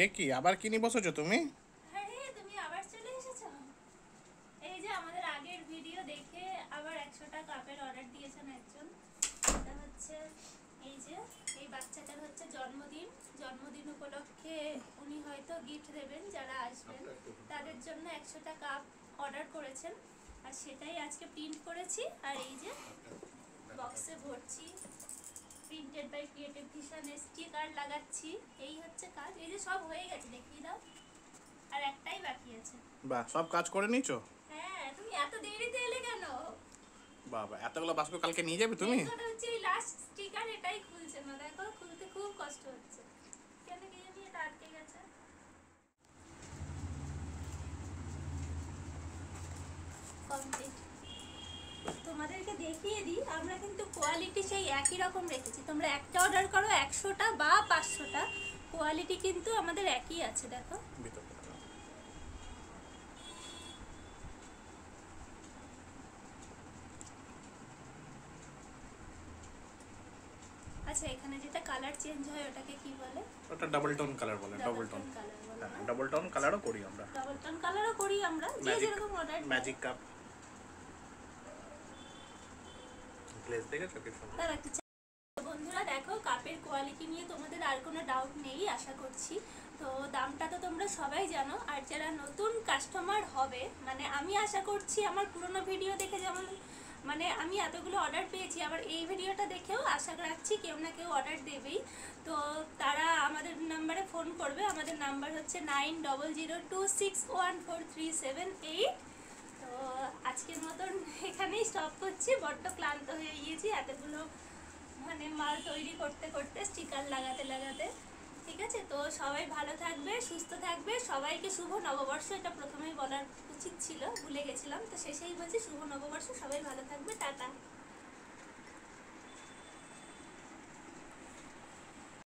এ কি আবার কি নিয়ে বসেছো তুমি? আরে তুমি আবার চলে এসেছো। এই যে আমাদের আগের ভিডিও দেখে আবার 100টা কাপের অর্ডার দিয়েছেন একজন। এটা হচ্ছে এই যে এই বাচ্চাটার হচ্ছে জন্মদিন। জন্মদিন উপলক্ষে উনি হয়তো গিফট দেবেন যারা আসবেন তাদের জন্য 100টা কাপ অর্ডার করেছেন। আর সেটাই আজকে প্রিন্ট করেছি। আর এই যে বক্সে ভরছি, printed by creative vision, sticker লাগাচ্ছি। এই হচ্ছে কাজ। এই যে সব হয়ে গেছে, দেখিয়ে দাও। আর একটাই বাকি আছে। বাহ, সব কাজ করে নিয়েছো? হ্যাঁ, তুমি এত দেরিতে এলে কেন? বাবা, এতগুলো বাস্কো কালকে নিয়ে যাবে তুমি? কথা হচ্ছে এই লাস্ট স্টিকার এটাই খুলছে না, দেখো খুলতে খুব কষ্ট হচ্ছে। কেন কি জানি এটা আটকে গেছে। কমপ্লিট। তোমাদেরকে দেখিয়ে দিই, আমরা কিন্তু কোয়ালিটি সেই একই রকম রেখেছি। তোমরা একটা অর্ডার করো 100টা বা 500টা, কোয়ালিটি কিন্তু আমাদের একই আছে। দেখো ভিতরে আচ্ছা, এখানে যেটা কালার চেঞ্জ হয় ওটাকে কি বলে? ওটা ডাবল টোন কালার বলে। ডাবল টোন কালার বলে। হ্যাঁ, ডাবল টোন কালারও করি আমরা। ডাবল টোন কালারও করি আমরা, যে যেরকম অর্ডার। ম্যাজিক কাপ গ্লেজ দেখেছো কি সুন্দর। তার একটা বন্ধুরা দেখো, কাপের কোয়ালিটি নিয়ে তোমাদের আর কোনো ডাউট নেই আশা করছি। তো দামটা তো তোমরা সবাই জানো। আর যারা নতুন কাস্টমার হবে, মানে আমি আশা করছি আমার পুরনো ভিডিও দেখে যেমন মানে আমি এতগুলো অর্ডার পেয়েছি, আবার এই ভিডিওটা দেখেও আশা রাখছি কেউ না কেউ অর্ডার দেবেই। তো তারা আমাদের নাম্বারে ফোন করবে। আমাদের নাম্বার হচ্ছে 9002614378। তো আজকের মতন এখানেই স্টপ করছি, বড্ড ক্লান্ত হয়ে গিয়েছি এতগুলো মানে মাল তৈরি করতে করতে, স্টিকার লাগাতে লাগাতে। ঠিক আছে, তো সবাই ভালো থাকবে, সুস্থ থাকবে। সবাইকে শুভ নববর্ষ, এটা প্রথমেই বলার উচিত ছিল, ভুলে গেছিলাম। তো শেষেই বলছি শুভ নববর্ষ, সবাই ভালো থাকবে, টাটা।